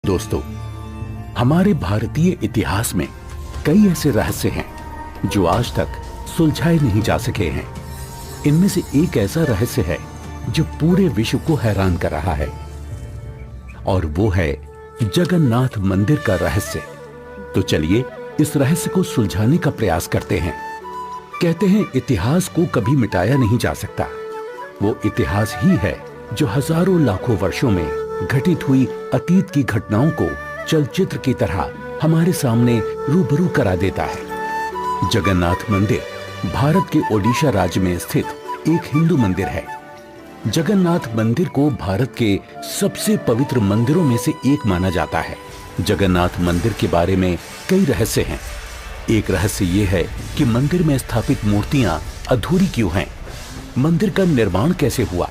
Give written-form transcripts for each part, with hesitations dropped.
दोस्तों, हमारे भारतीय इतिहास में कई ऐसे रहस्य हैं जो आज तक सुलझाए नहीं जा सके हैं। इनमें से एक ऐसा रहस्य है जो पूरे विश्व को हैरान कर रहा है, और वो है जगन्नाथ मंदिर का रहस्य। तो चलिए इस रहस्य को सुलझाने का प्रयास करते हैं। कहते हैं इतिहास को कभी मिटाया नहीं जा सकता। वो इतिहास ही है जो हजारों लाखों वर्षों में घटित हुई अतीत की घटनाओं को चलचित्र की तरह हमारे सामने रूबरू करा देता है। जगन्नाथ मंदिर भारत के ओडिशा राज्य में स्थित एक हिंदू मंदिर है। जगन्नाथ मंदिर को भारत के सबसे पवित्र मंदिरों में से एक माना जाता है। जगन्नाथ मंदिर के बारे में कई रहस्य हैं। एक रहस्य ये है कि मंदिर में स्थापित मूर्तियां अधूरी क्यों हैं? मंदिर का निर्माण कैसे हुआ?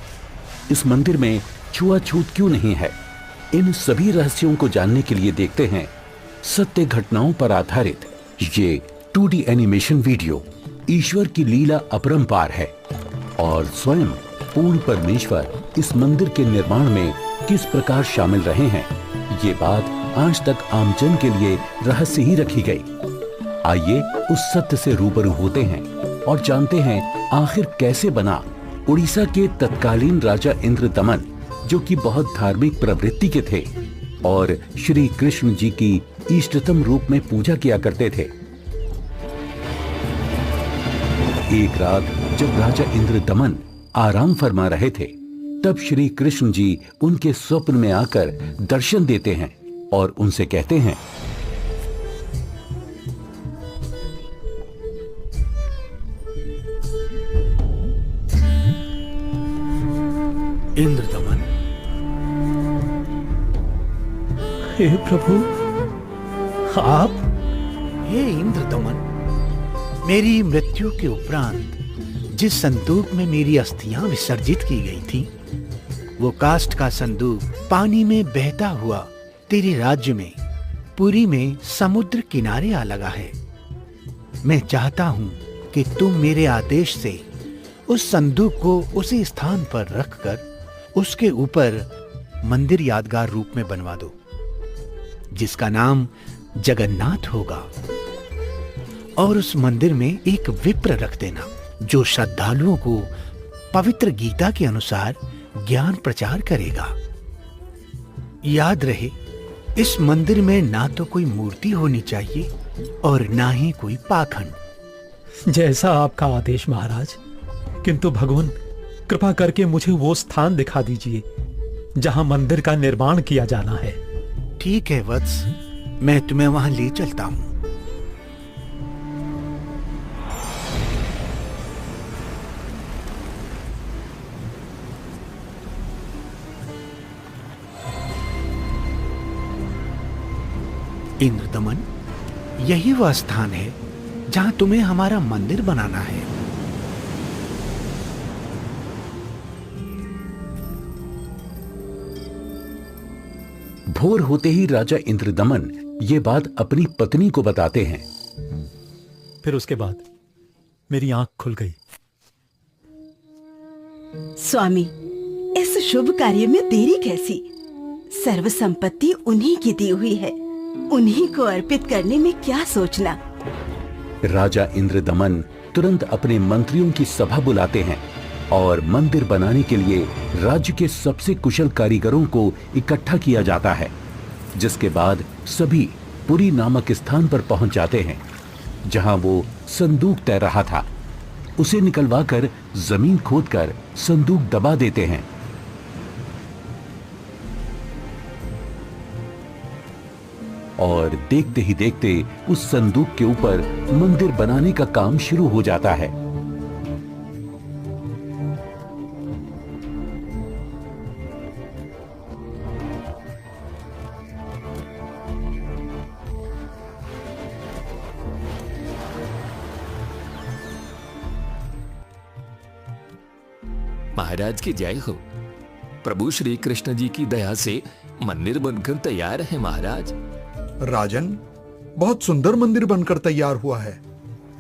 इस मंदिर में छुआछूत क्यों नहीं है? इन सभी रहस्यों को जानने के लिए देखते हैं सत्य घटनाओं पर आधारित ये 2D एनिमेशन वीडियो। ईश्वर की लीला अपरंपार है और स्वयं पूर्ण परमेश्वर इस मंदिर के निर्माण में किस प्रकार शामिल रहे हैं, ये बात आज तक आमजन के लिए रहस्य ही रखी गई। आइए उस सत्य से रूबरू होते हैं और जानते हैं आखिर कैसे बना। उड़ीसा के तत्कालीन राजा इंद्रदमन, जो कि बहुत धार्मिक प्रवृत्ति के थे और श्री कृष्ण जी की इष्टतम रूप में पूजा किया करते थे, एक रात जब राजा इंद्रदमन आराम फरमा रहे थे, तब श्री कृष्ण जी उनके स्वप्न में आकर दर्शन देते हैं और उनसे कहते हैं, इंद्रदमन, हे प्रभु, आप? हे इंद्रदमन, मेरी मृत्यु के उपरांत जिस संदूक में मेरी अस्थियां विसर्जित की गई थी, वो काष्ठ का संदूक पानी में बहता हुआ तेरे राज्य में पुरी में समुद्र किनारे आ लगा है। मैं चाहता हूं कि तुम मेरे आदेश से उस संदूक को उसी स्थान पर रखकर उसके ऊपर मंदिर यादगार रूप में बनवा दो, जिसका नाम जगन्नाथ होगा। और उस मंदिर में एक विप्र रख देना जो श्रद्धालुओं को पवित्र गीता के अनुसार ज्ञान प्रचार करेगा। याद रहे, इस मंदिर में ना तो कोई मूर्ति होनी चाहिए और ना ही कोई पाखंड। जैसा आपका आदेश महाराज। किंतु भगवान, कृपा करके मुझे वो स्थान दिखा दीजिए जहां मंदिर का निर्माण किया जाना है। ठीक है वत्स, मैं तुम्हें वहां ले चलता हूं। इंद्रदमन, यही वह स्थान है जहां तुम्हें हमारा मंदिर बनाना है। भोर होते ही राजा इंद्रदमन ये बात अपनी पत्नी को बताते हैं। फिर उसके बाद मेरी आंख खुल गई। स्वामी, इस शुभ कार्य में देरी कैसी? सर्व संपत्ति उन्हीं की दी हुई है, उन्हीं को अर्पित करने में क्या सोचना। राजा इंद्रदमन तुरंत अपने मंत्रियों की सभा बुलाते हैं और मंदिर बनाने के लिए राज्य के सबसे कुशल कारीगरों को इकट्ठा किया जाता है, जिसके बाद सभी पुरी नामक स्थान पर पहुंच जाते हैं जहां वो संदूक तैर रहा था। उसे निकलवाकर जमीन खोदकर संदूक दबा देते हैं। और देखते ही देखते उस संदूक के ऊपर मंदिर बनाने का काम शुरू हो जाता है। महाराज की जय हो। प्रभु श्री कृष्ण जी की दया से मंदिर बनकर तैयार है महाराज। राजन, बहुत सुंदर मंदिर बनकर तैयार हुआ है।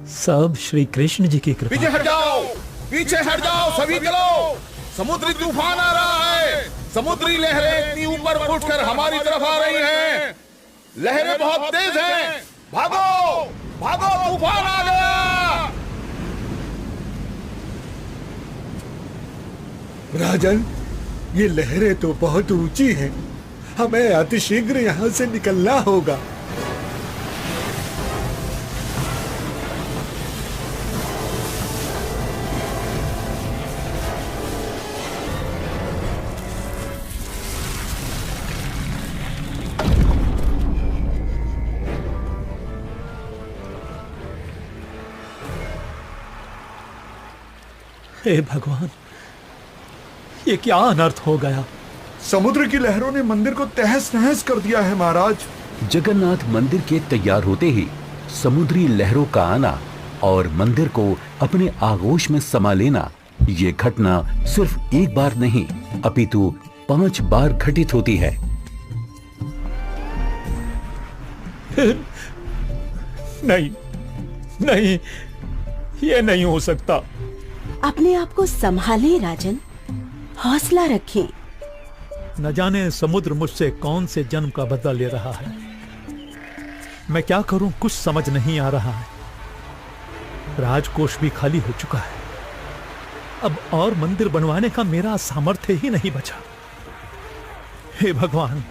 सब श्री कृष्ण जी की कृपा। पीछे हट जाओ, पीछे हट जाओ, सभी चलो। समुद्री तूफान आ रहा है। समुद्री लहरें इतनी ऊपर उठकर हमारी तरफ आ रही हैं। लहरें बहुत तेज हैं। भागो भागो, तूफान आ गया। राजन, ये लहरें तो बहुत ऊंची हैं। हमें अतिशीघ्र यहाँ से निकलना होगा। हे भगवान, ये क्या अनर्थ हो गया। समुद्र की लहरों ने मंदिर को तहस नहस कर दिया है महाराज। जगन्नाथ मंदिर के तैयार होते ही समुद्री लहरों का आना और मंदिर को अपने आगोश में समा लेना, ये घटना सिर्फ एक बार नहीं अपितु 5 बार घटित होती है। नहीं नहीं, ये नहीं हो सकता। अपने आप को संभालें राजन, हौसला रखें। न जाने समुद्र मुझसे कौन से जन्म का बदला ले रहा है। मैं क्या करूं, कुछ समझ नहीं आ रहा है। राजकोष भी खाली हो चुका है। अब और मंदिर बनवाने का मेरा सामर्थ्य ही नहीं बचा। हे भगवान,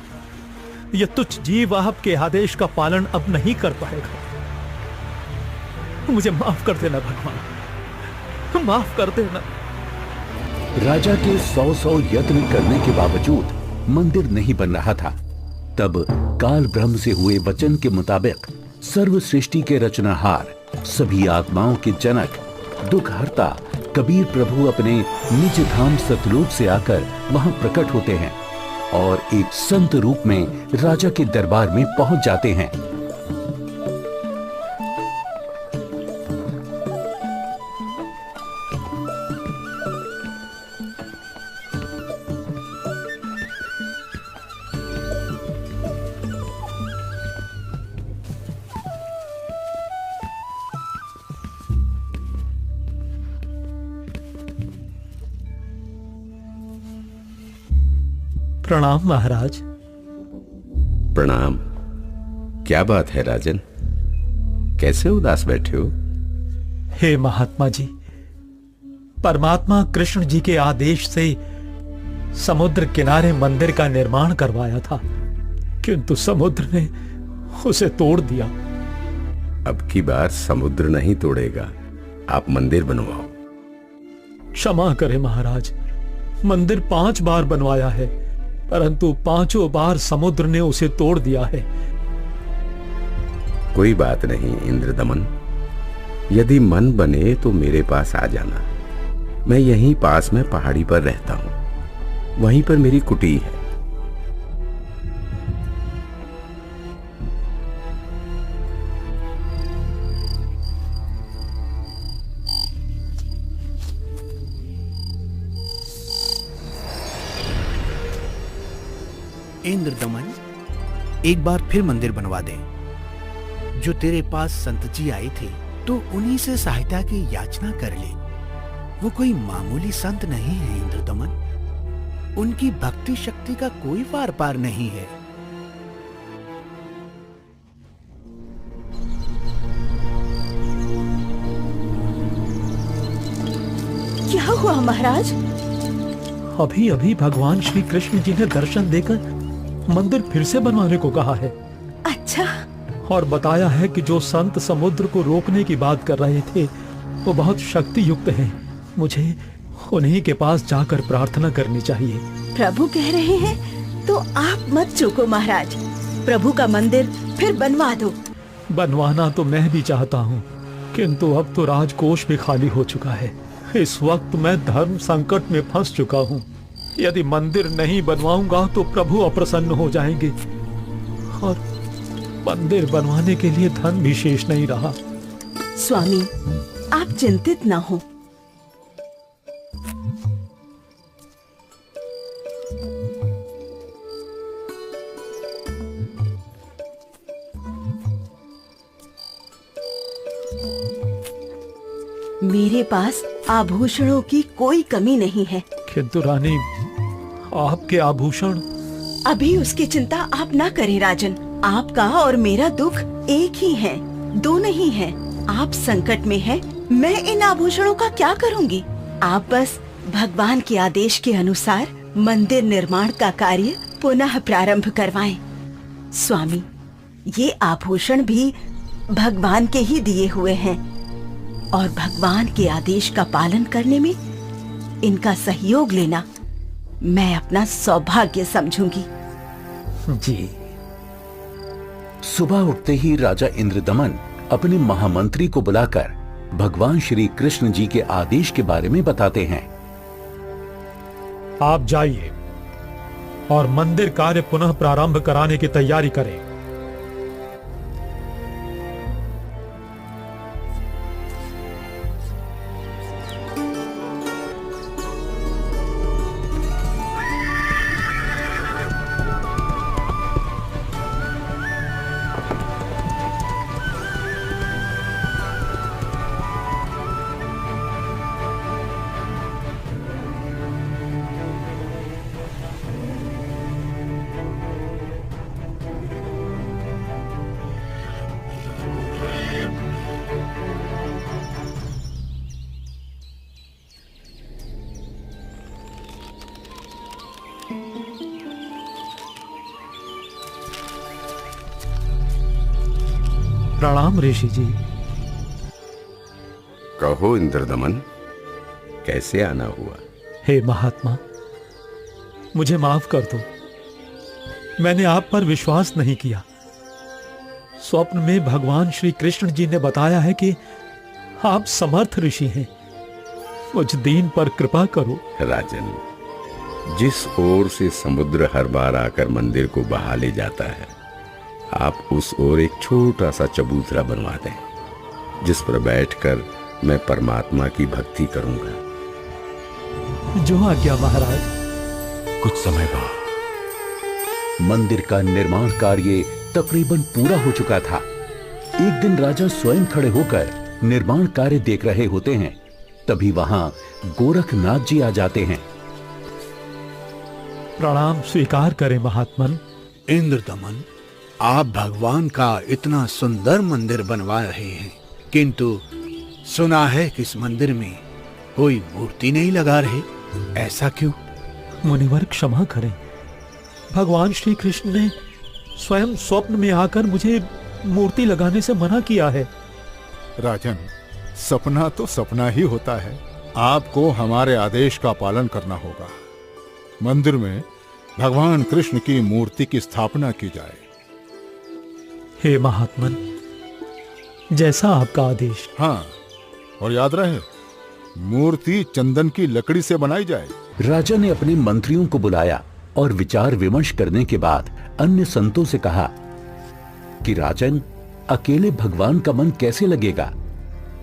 यह तुच्छ जीव आपके आदेश का पालन अब नहीं कर पाएगा। मुझे माफ कर देना भगवान, माफ कर देना। राजा के 100 यत्न करने के बावजूद मंदिर नहीं बन रहा था। तब काल ब्रह्म से हुए वचन के मुताबिक सर्व सृष्टि के रचनाहार, सभी आत्माओं के जनक, दुख हरता कबीर प्रभु अपने निज धाम सतलोक से आकर वहां प्रकट होते हैं और एक संत रूप में राजा के दरबार में पहुंच जाते हैं। प्रणाम महाराज। प्रणाम। क्या बात है राजन, कैसे उदास बैठे हो? हे महात्मा जी, परमात्मा कृष्ण जी के आदेश से समुद्र किनारे मंदिर का निर्माण करवाया था, किंतु समुद्र ने उसे तोड़ दिया। अब की बार समुद्र नहीं तोड़ेगा, आप मंदिर बनवाओ। क्षमा करें महाराज, मंदिर 5 बार बनवाया है, परंतु 5 बार समुद्र ने उसे तोड़ दिया है। कोई बात नहीं इंद्रदमन, यदि मन बने तो मेरे पास आ जाना। मैं यहीं पास में पहाड़ी पर रहता हूं, वहीं पर मेरी कुटी है। इंद्रदमन, एक बार फिर मंदिर बनवा दे। जो तेरे पास संत जी आए थे तो उन्हीं से सहायता की याचना कर ले। वो कोई मामूली संत नहीं है इंद्रदमन, उनकी भक्ति शक्ति का कोई पार पार नहीं है। क्या हुआ महाराज? अभी अभी भगवान श्री कृष्ण जी ने दर्शन देकर मंदिर फिर से बनवाने को कहा है। अच्छा। और बताया है कि जो संत समुद्र को रोकने की बात कर रहे थे वो बहुत शक्ति युक्त हैं। मुझे उन्हीं के पास जाकर प्रार्थना करनी चाहिए। प्रभु कह रहे हैं तो आप मत चूको महाराज, प्रभु का मंदिर फिर बनवा दो। बनवाना तो मैं भी चाहता हूँ, किंतु अब तो राजकोष भी खाली हो चुका है। इस वक्त मैं धर्म संकट में फंस चुका हूँ। यदि मंदिर नहीं बनवाऊंगा तो प्रभु अप्रसन्न हो जाएंगे और मंदिर बनवाने के लिए धन भी शेष नहीं रहा। स्वामी, आप चिंतित ना हो। मेरे पास आभूषणों की कोई कमी नहीं है। किंतु रानी, आपके आभूषण। अभी उसकी चिंता आप ना करें राजन, आपका और मेरा दुख एक ही है, दो नहीं है। आप संकट में हैं, मैं इन आभूषणों का क्या करूंगी? आप बस भगवान के आदेश के अनुसार मंदिर निर्माण का कार्य पुनः प्रारंभ करवाएं। स्वामी, ये आभूषण भी भगवान के ही दिए हुए हैं और भगवान के आदेश का पालन करने में इनका सहयोग लेना मैं अपना सौभाग्य समझूंगी। जी। सुबह उठते ही राजा इंद्रदमन अपने महामंत्री को बुलाकर भगवान श्री कृष्ण जी के आदेश के बारे में बताते हैं। आप जाइए और मंदिर कार्य पुनः प्रारंभ कराने की तैयारी करें। प्रणाम ऋषि जी। कहो इंद्रदमन, कैसे आना हुआ? हे महात्मा, मुझे माफ कर दो। मैंने आप पर विश्वास नहीं किया। स्वप्न में भगवान श्री कृष्ण जी ने बताया है कि आप समर्थ ऋषि हैं। मुझ दीन पर कृपा करो। राजन, जिस ओर से समुद्र हर बार आकर मंदिर को बहा ले जाता है, आप उस ओर एक छोटा सा चबूतरा बनवा दें, जिस पर बैठकर मैं परमात्मा की भक्ति करूंगा। जो आज्ञा महाराज। कुछ समय बाद मंदिर का निर्माण कार्य तकरीबन पूरा हो चुका था। एक दिन राजा स्वयं खड़े होकर निर्माण कार्य देख रहे होते हैं। तभी वहां गोरखनाथ जी आ जाते हैं। प्रणाम स्वीकार करें महात्मन। इंद्रदमन, आप भगवान का इतना सुंदर मंदिर बनवा रहे हैं, किंतु सुना है कि इस मंदिर में कोई मूर्ति नहीं लगा रहे, ऐसा क्यों? मुनिवर क्षमा करें। भगवान श्री कृष्ण ने स्वयं स्वप्न में आकर मुझे मूर्ति लगाने से मना किया है। राजन, सपना तो सपना ही होता है। आपको हमारे आदेश का पालन करना होगा। मंदिर में भगवान कृष्ण की मूर्ति की स्थापना की जाए। हे महात्मन, जैसा आपका आदेश। हाँ, और याद रहे, मूर्ति चंदन की लकड़ी से बनाई जाए। राजा ने अपने मंत्रियों को बुलाया और विचार विमर्श करने के बाद अन्य संतों से कहा कि राजन, अकेले भगवान का मन कैसे लगेगा?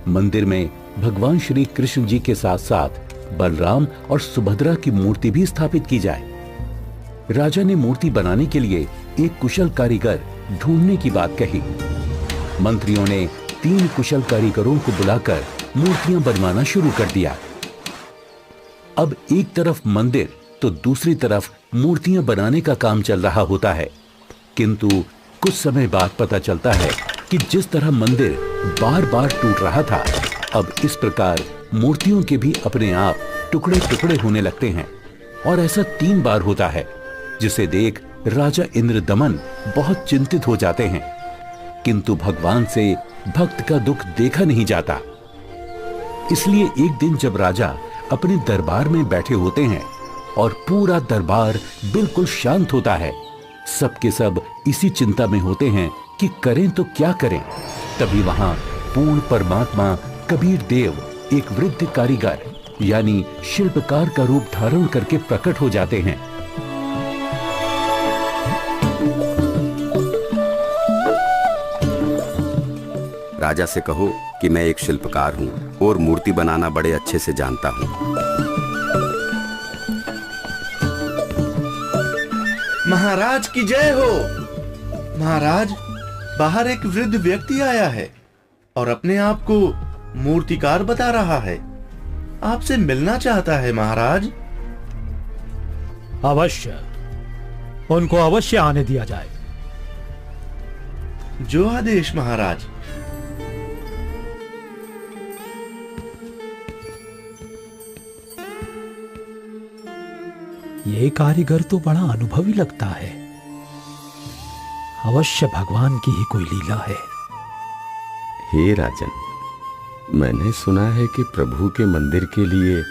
मंदिर में भगवान श्री कृष्ण जी के साथ साथ बलराम और सुभद्रा की मूर्ति भी स्थापित की जाए। राजा ने मूर्ति बनाने के लिए एक कुशल कारीगर ढूंढने की बात कही। मंत्रियों ने 3 कुशल कारीगरों को बुलाकर मूर्तियां बनवाना शुरू कर दिया। अब एक तरफ मंदिर तो दूसरी तरफ मूर्तियां बनाने का काम चल रहा होता है, किंतु कुछ समय बाद पता चलता है कि जिस तरह मंदिर बार बार टूट रहा था, अब इस प्रकार मूर्तियों के भी अपने आप टुकड़े टुकड़े होने लगते हैं। और ऐसा 3 बार होता है, जिसे देख राजा इंद्रदमन बहुत चिंतित हो जाते हैं। किंतु भगवान से भक्त का दुख देखा नहीं जाता। इसलिए एक दिन जब राजा अपने दरबार में बैठे होते हैं और पूरा दरबार बिल्कुल शांत होता है, सबके सब इसी चिंता में होते हैं कि करें तो क्या करें। तभी वहां पूर्ण परमात्मा कबीर देव एक वृद्ध कारीगर यानी शिल्पकार का रूप धारण करके प्रकट हो जाते हैं। राजा से कहो कि मैं एक शिल्पकार हूँ और मूर्ति बनाना बड़े अच्छे से जानता हूँ। महाराज की जय हो। महाराज, बाहर एक वृद्ध व्यक्ति आया है और अपने आप को मूर्तिकार बता रहा है। आपसे मिलना चाहता है महाराज। अवश्य, उनको अवश्य आने दिया जाए। जो आदेश महाराज। ये कारीगर तो बड़ा अनुभवी लगता है। अवश्य भगवान की ही कोई लीला है। हे राजन, मैंने सुना है कि प्रभु के मंदिर के लिए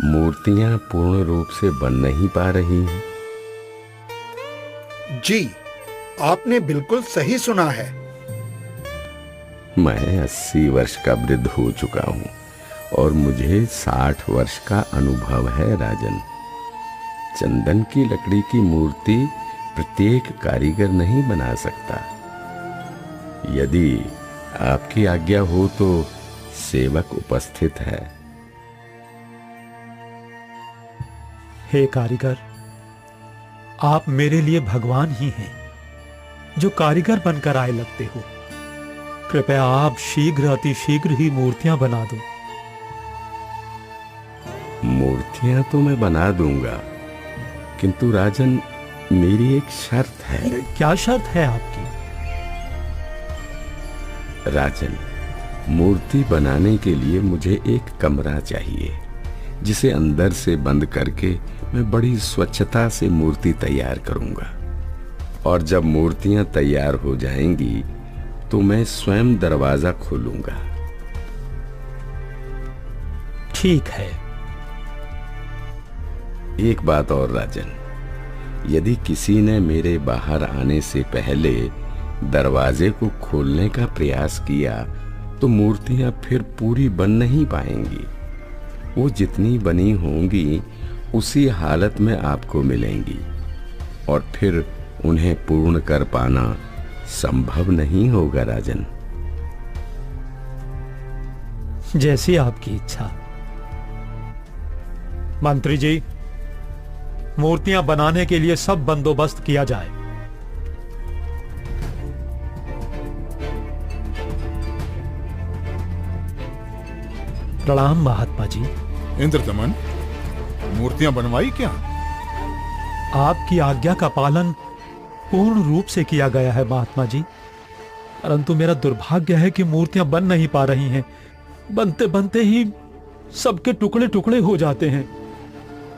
मूर्तियां पूर्ण रूप से बन नहीं पा रही हैं। जी, आपने बिल्कुल सही सुना है। मैं 80 वर्ष का वृद्ध हो चुका हूं और मुझे 60 वर्ष का अनुभव है राजन। चंदन की लकड़ी की मूर्ति प्रत्येक कारीगर नहीं बना सकता। यदि आपकी आज्ञा हो तो सेवक उपस्थित है। हे कारीगर, आप मेरे लिए भगवान ही हैं, जो कारीगर बनकर आए लगते हो। कृपया आप शीघ्र, अति शीघ्र ही मूर्तियां बना दो। मूर्तियां तो मैं बना दूंगा, किंतु राजन, मेरी एक शर्त है। क्या शर्त है आपकी? राजन, मूर्ति बनाने के लिए मुझे एक कमरा चाहिए, जिसे अंदर से बंद करके मैं बड़ी स्वच्छता से मूर्ति तैयार करूंगा। और जब मूर्तियां तैयार हो जाएंगी तो मैं स्वयं दरवाजा खोलूंगा। ठीक है। एक बात और राजन, यदि किसी ने मेरे बाहर आने से पहले दरवाजे को खोलने का प्रयास किया तो मूर्तियां फिर पूरी बन नहीं पाएंगी। वो जितनी बनी होंगी उसी हालत में आपको मिलेंगी और फिर उन्हें पूर्ण कर पाना संभव नहीं होगा राजन। जैसी आपकी इच्छा। मंत्री जी, मूर्तियां बनाने के लिए सब बंदोबस्त किया जाए। प्रणाम महात्मा जी। इंद्रदमन, मूर्तियां बनवाई क्या? आपकी आज्ञा का पालन पूर्ण रूप से किया गया है महात्मा जी, परंतु मेरा दुर्भाग्य है कि मूर्तियां बन नहीं पा रही हैं। बनते बनते ही सबके टुकड़े टुकड़े हो जाते हैं।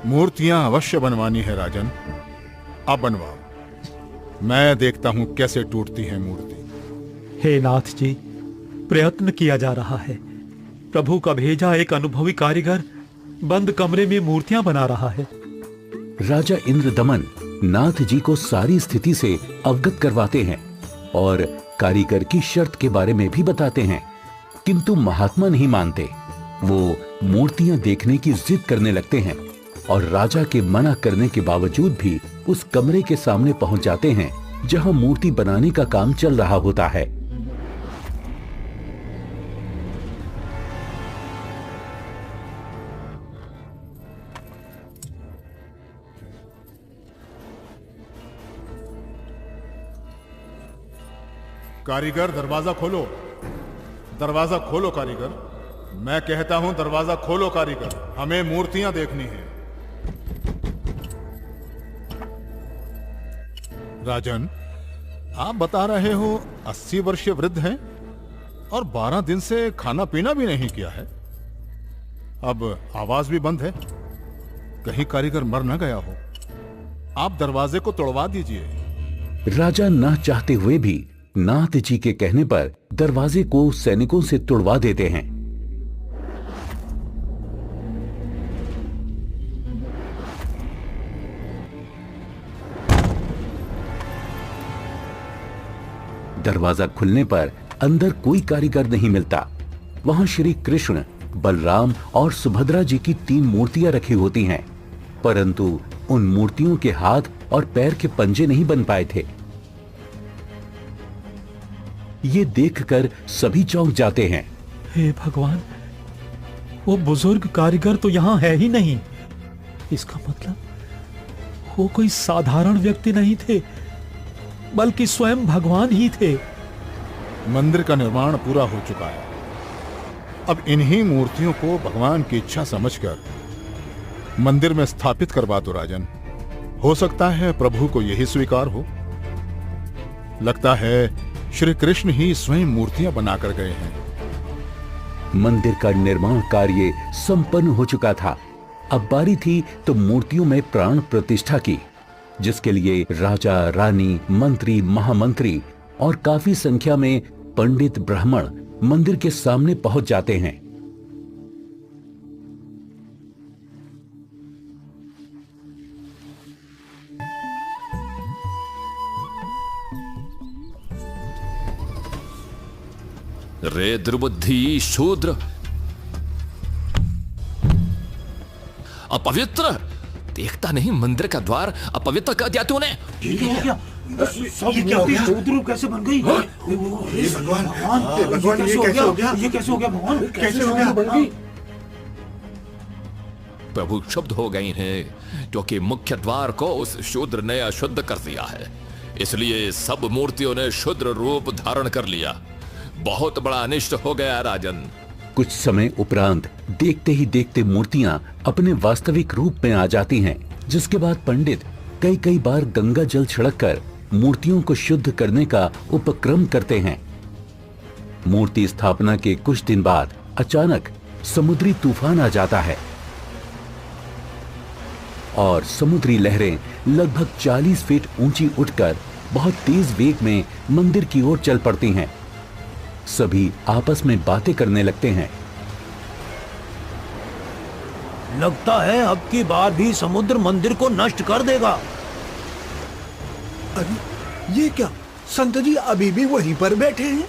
मूर्तियां अवश्य बनवानी है राजन, आप बनवाओ। मैं देखता हूं कैसे टूटती है मूर्ति। हे नाथ जी, प्रयत्न किया जा रहा है। प्रभु का भेजा एक अनुभवी कारीगर बंद कमरे में मूर्तियां बना रहा है। राजा इंद्रदमन नाथ जी को सारी स्थिति से अवगत करवाते हैं और कारीगर की शर्त के बारे में भी बताते हैं, किंतु महात्मा नहीं मानते। वो मूर्तियां देखने की जिद करने लगते हैं और राजा के मना करने के बावजूद भी उस कमरे के सामने पहुंच जाते हैं जहां मूर्ति बनाने का काम चल रहा होता है। कारीगर, दरवाजा खोलो। दरवाजा खोलो कारीगर। मैं कहता हूं दरवाजा खोलो कारीगर, हमें मूर्तियां देखनी है। राजन, आप बता रहे हो 80 वर्षीय वृद्ध हैं और 12 दिन से खाना पीना भी नहीं किया है। अब आवाज भी बंद है, कहीं कारीगर मर न गया हो। आप दरवाजे को तोड़वा दीजिए। राजा न चाहते हुए भी नाथ जी के कहने पर दरवाजे को सैनिकों से तुड़वा देते हैं। दरवाजा खुलने पर अंदर कोई कारीगर नहीं मिलता। वहां श्री कृष्ण, बलराम और सुभद्रा जी की 3 मूर्तियां रखी होती हैं, परंतु उन मूर्तियों के हाथ और पैर के पंजे नहीं बन पाए थे। ये देखकर सभी चौंक जाते हैं। हे भगवान, वो बुजुर्ग कारीगर तो यहां है ही नहीं। इसका मतलब वो कोई साधारण व्यक्ति नहीं थे, बल्कि स्वयं भगवान ही थे। मंदिर का निर्माण पूरा हो चुका है। अब इन्हीं मूर्तियों को भगवान की इच्छा समझकर मंदिर में स्थापित करवा दो राजन। हो सकता है प्रभु को यही स्वीकार हो। लगता है श्री कृष्ण ही स्वयं मूर्तियां बनाकर गए हैं। मंदिर का निर्माण कार्य संपन्न हो चुका था। अब बारी थी तो मूर्तियों में प्राण प्रतिष्ठा की, जिसके लिए राजा, रानी, मंत्री, महामंत्री और काफी संख्या में पंडित ब्राह्मण मंदिर के सामने पहुंच जाते हैं। रे दुर्बुद्धि शूद्र, अपवित्र! देखता नहीं मंदिर का द्वार अपवित्र कर दिया तूने। ये क्या हो गया? शूद्र कैसे बन गई? भगवान, भगवान, ये कैसे हो गया? ये कैसे हो गया भगवान? कैसे हो गया? प्रभु क्षुब्ध हो गई हैं क्योंकि मुख्य द्वार को उस शूद्र ने अशुद्ध कर दिया है, इसलिए सब मूर्तियों ने शूद्र रूप धारण कर लिया। बहुत बड़ा अनिष्ट हो गया राजन। कुछ समय उपरांत देखते ही देखते मूर्तियां अपने वास्तविक रूप में आ जाती हैं, जिसके बाद पंडित कई कई बार गंगा जल छिड़ककर मूर्तियों को शुद्ध करने का उपक्रम करते हैं। मूर्ति स्थापना के कुछ दिन बाद अचानक समुद्री तूफान आ जाता है और समुद्री लहरें लगभग 40 फीट ऊंची उठकर बहुत तेज वेग में मंदिर की ओर चल पड़ती हैं। सभी आपस में बातें करने लगते हैं। लगता है अब की बार भी समुद्र मंदिर को नष्ट कर देगा। अरे ये क्या, संत जी अभी भी वहीं पर बैठे हैं?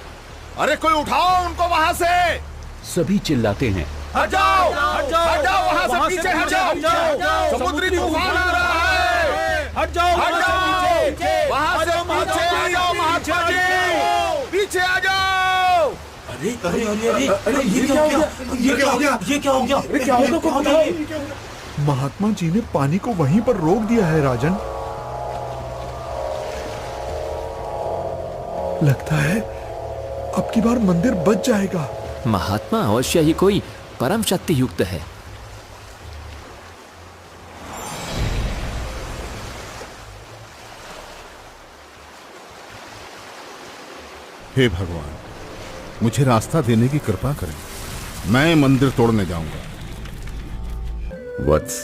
अरे कोई उठाओ उनको वहां से। सभी चिल्लाते हैं, हट जाओ, हट जाओ वहां से, पीछे हट जाओ, समुद्री तूफान आ रहा है। हट जाओ, हट जाओ, वहां से पीछे आ जाओ महात्मा जी, पीछे आ जाओ। अरे अरे अरे अरे अरे ये क्या हो गया? ये क्या हो गया? ये क्या हो गया? अरे क्या हो गया? महात्मा जी ने पानी को वहीं पर रोक दिया है राजन। लगता है अब की बार मंदिर बच जाएगा। महात्मा अवश्य ही कोई परम शक्ति युक्त है। हे भगवान, मुझे रास्ता देने की कृपा करें। मैं मंदिर तोड़ने जाऊंगा। वत्स,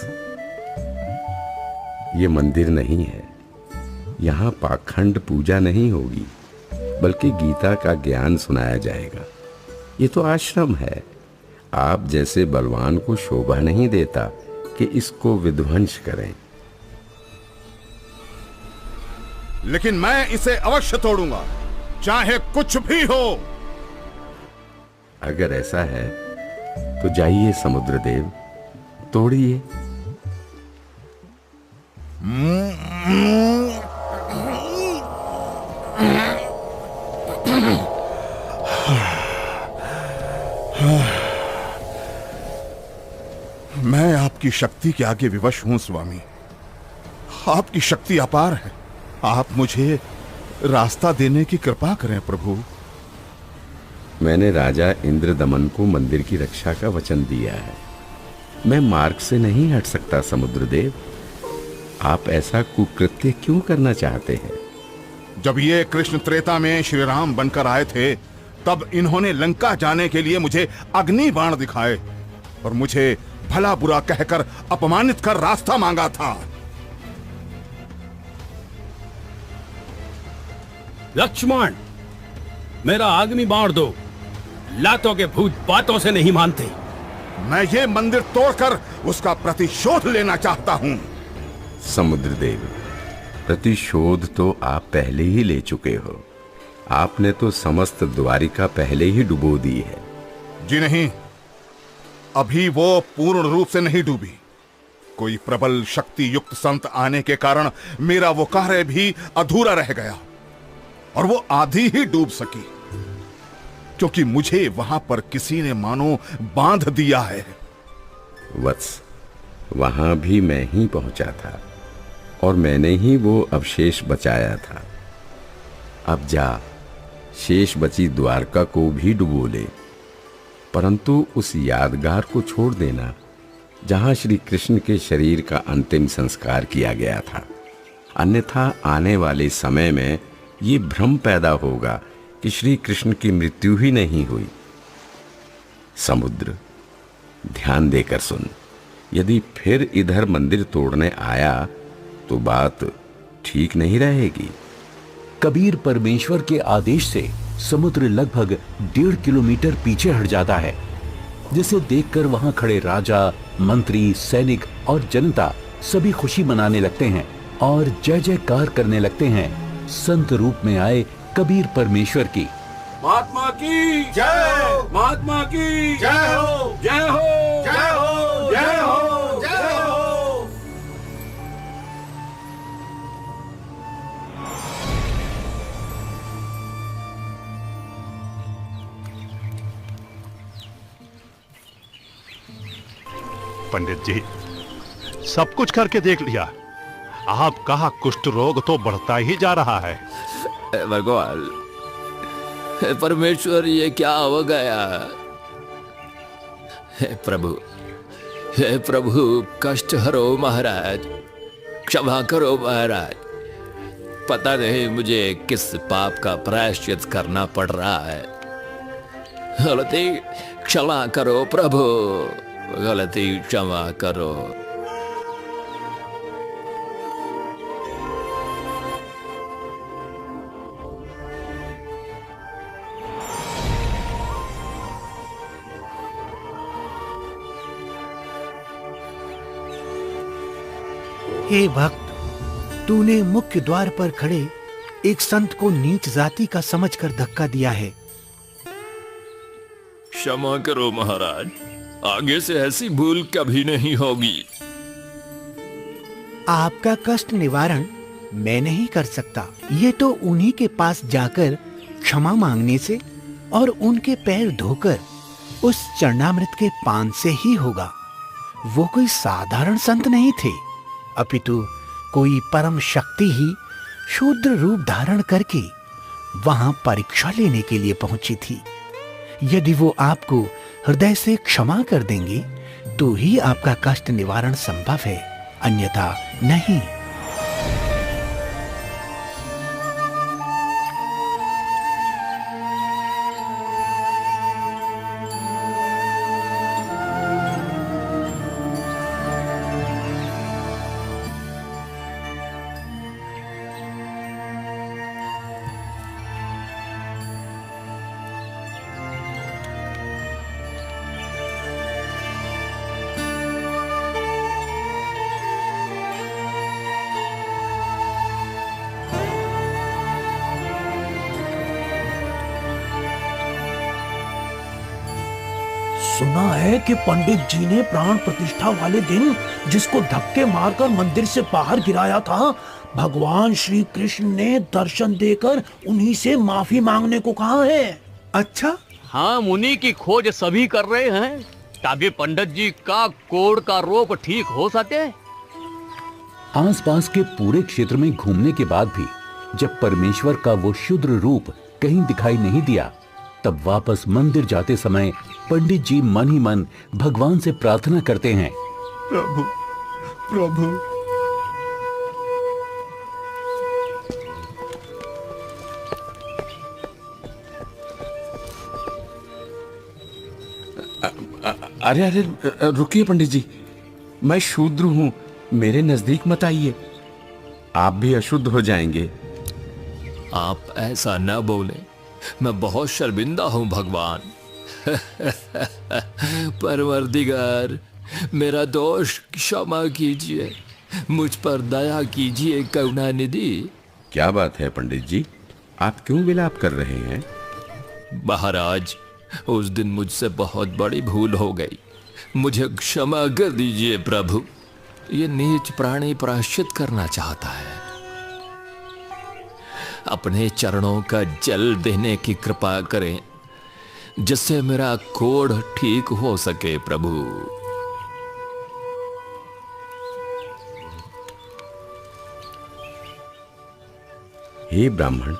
ये मंदिर नहीं है। यहाँ पाखंड पूजा नहीं होगी, बल्कि गीता का ज्ञान सुनाया जाएगा। ये तो आश्रम है। आप जैसे बलवान को शोभा नहीं देता कि इसको विध्वंस करें। लेकिन मैं इसे अवश्य तोड़ूंगा, चाहे कुछ भी हो। अगर ऐसा है तो जाइए समुद्रदेव, तोड़िए। मैं आपकी शक्ति के आगे विवश हूं स्वामी। आपकी शक्ति अपार है। आप मुझे रास्ता देने की कृपा करें प्रभु। मैंने राजा इंद्रदमन को मंदिर की रक्षा का वचन दिया है। मैं मार्ग से नहीं हट सकता समुद्रदेव। आप ऐसा कुकृत्य क्यों करना चाहते हैं? जब ये कृष्ण त्रेता में श्री राम बनकर आए थे, तब इन्होंने लंका जाने के लिए मुझे अग्नि बाण दिखाए और मुझे भला बुरा कहकर अपमानित कर रास्ता मांगा था। लक्ष्मण, मेरा अग्नि बाण दो। लातों के भूत बातों से नहीं मानते। मैं ये मंदिर तोड़कर उसका प्रतिशोध लेना चाहता हूं। समुद्रदेव, प्रतिशोध तो आप पहले ही ले चुके हो। आपने तो समस्त द्वारिका पहले ही डुबो दी है। जी नहीं, अभी वो पूर्ण रूप से नहीं डूबी। कोई प्रबल शक्ति युक्त संत आने के कारण मेरा वो कार्य भी अधूरा रह गया और वो आधी ही डूब सकी, क्योंकि मुझे वहां पर किसी ने मानो बांध दिया है। वत्स, वहां भी मैं ही पहुंचा था और मैंने ही वो अवशेष बचाया था। अब जा, शेष बची द्वारका को भी डुबो ले, परंतु उस यादगार को छोड़ देना जहां श्री कृष्ण के शरीर का अंतिम संस्कार किया गया था। अन्यथा आने वाले समय में ये भ्रम पैदा होगा कि श्री कृष्ण की मृत्यु ही नहीं हुई। समुद्र, ध्यान देकर सुन, यदि फिर इधर मंदिर तोड़ने आया तो बात ठीक नहीं रहेगी। कबीर परमेश्वर के आदेश से समुद्र लगभग 1.5 किलोमीटर पीछे हट जाता है, जिसे देखकर वहां खड़े राजा, मंत्री, सैनिक और जनता सभी खुशी मनाने लगते हैं और जय जयकार करने लगते हैं संत रूप में आए कबीर परमेश्वर की। महात्मा की जय, महात्मा की जय हो, जय हो, जय हो, जय हो, जय हो। पंडित जी, सब कुछ करके देख लिया, आपका कुष्ठ रोग तो बढ़ता ही जा रहा है। भगवान, परमेश्वर, ये क्या हो गया? हे प्रभु, कष्ट हरो महाराज, क्षमा करो महाराज। पता नहीं मुझे किस पाप का प्रायश्चित करना पड़ रहा है। गलती क्षमा करो प्रभु, गलती क्षमा करो। हे भक्त, तूने मुख्य द्वार पर खड़े एक संत को नीच जाति का समझकर धक्का दिया है। क्षमा करो महाराज, आगे से ऐसी भूल कभी नहीं होगी। आपका कष्ट निवारण मैं नहीं कर सकता, ये तो उन्हीं के पास जाकर क्षमा मांगने से और उनके पैर धोकर उस चरणामृत के पान से ही होगा। वो कोई साधारण संत नहीं थे, अपितु कोई परम शक्ति ही शूद्र रूप धारण करके वहां परीक्षा लेने के लिए पहुंची थी। यदि वो आपको हृदय से क्षमा कर देंगे तो ही आपका कष्ट निवारण संभव है, अन्यथा नहीं। सुना है कि पंडित जी ने प्राण प्रतिष्ठा वाले दिन जिसको धक्के मारकर मंदिर से बाहर गिराया था, भगवान श्री कृष्ण ने दर्शन देकर उन्हीं से माफी मांगने को कहा है। अच्छा? हाँ, मुनि की खोज सभी कर रहे हैं ताकि पंडित जी का कोढ़ का रोग ठीक हो सके। आसपास के पूरे क्षेत्र में घूमने के बाद भी जब परमेश्वर का वो शुद्र रूप कहीं दिखाई नहीं दिया, तब वापस मंदिर जाते समय पंडित जी मन ही मन भगवान से प्रार्थना करते हैं, प्रभु, प्रभु, अरे अरे रुकिए पंडित जी, मैं शूद्र हूं, मेरे नजदीक मत आइए, आप भी अशुद्ध हो जाएंगे। आप ऐसा न बोले, मैं बहुत शर्मिंदा हूं भगवान। परवरदिगार, मेरा दोष क्षमा कीजिए, मुझ पर दया कीजिए करुणानिधि। क्या बात है पंडित जी, आप क्यों विलाप कर रहे हैं? महाराज, उस दिन मुझसे बहुत बड़ी भूल हो गई, मुझे क्षमा कर दीजिए प्रभु। ये नीच प्राणी प्रायश्चित करना चाहता है, अपने चरणों का जल देने की कृपा करें जिससे मेरा कोढ़ ठीक हो सके प्रभु। हे ब्राह्मण,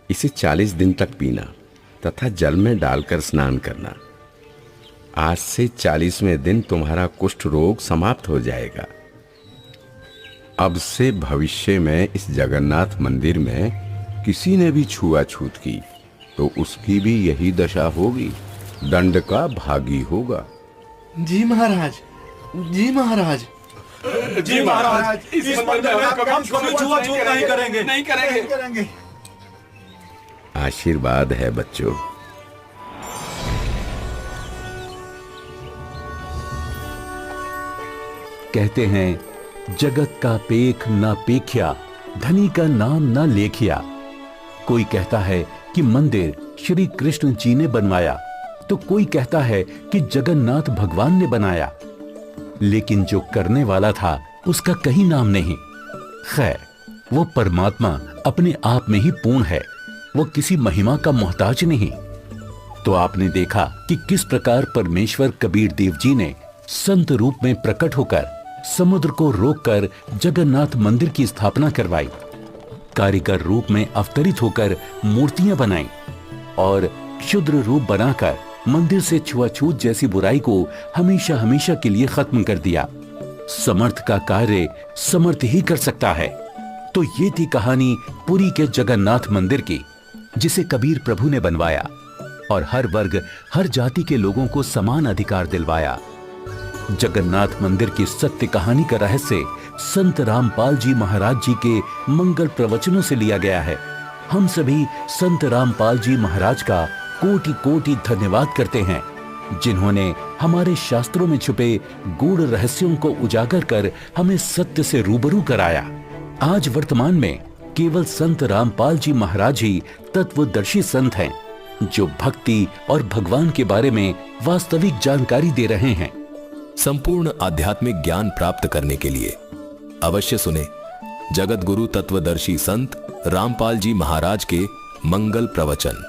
इसे 40 दिन तक पीना तथा जल में डालकर स्नान करना। आज से 40वें दिन तुम्हारा कुष्ठ रोग समाप्त हो जाएगा। अब से भविष्य में इस जगन्नाथ मंदिर में किसी ने भी छुआछूत की तो उसकी भी यही दशा होगी, दंड का भागी होगा। जी महाराज, जी महाराज। जी महाराज, इस मंदिर में हम कभी छुआछूत नहीं करेंगे, नहीं करेंगे। आशीर्वाद है बच्चों। कहते हैं जगत का पेख ना पेख्या, धनी का नाम ना लेखिया। कोई कहता है कि मंदिर श्री कृष्ण जी ने बनवाया, तो कोई कहता है कि जगन्नाथ भगवान ने बनाया, लेकिन जो करने वाला था उसका कहीं नाम नहीं। खैर, वो परमात्मा अपने आप में ही पूर्ण है, वो किसी महिमा का मोहताज नहीं। तो आपने देखा कि किस प्रकार परमेश्वर कबीर देव जी ने संत रूप में प्रकट होकर समुद्र को रोककर जगन्नाथ मंदिर की स्थापना करवाई, कारीगर रूप में अवतरित होकर मूर्तियां बनाई और क्षुद्र रूप बनाकर मंदिर से छुआछूत जैसी बुराई को हमेशा हमेशा के लिए खत्म कर दिया। समर्थ का कार्य समर्थ ही कर सकता है। तो ये थी कहानी पुरी के जगन्नाथ मंदिर की, जिसे कबीर प्रभु ने बनवाया और हर वर्ग हर जाति के लोगों को समान अधिकार दिलवाया। जगन्नाथ मंदिर की सत्य कहानी का रहस्य संत रामपाल जी महाराज जी के मंगल प्रवचनों से लिया गया है। हम सभी संत रामपाल जी महाराज का कोटि कोटि धन्यवाद करते हैं, जिन्होंने हमारे शास्त्रों में छुपे गूढ़ रहस्यों को उजागर कर हमें सत्य से रूबरू कराया। आज वर्तमान में केवल संत रामपाल जी महाराज ही तत्वदर्शी संत हैं, जो भक्ति और भगवान के बारे में वास्तविक जानकारी दे रहे हैं। संपूर्ण आध्यात्मिक ज्ञान प्राप्त करने के लिए अवश्य सुने जगत गुरु तत्वदर्शी संत रामपाल जी महाराज के मंगल प्रवचन।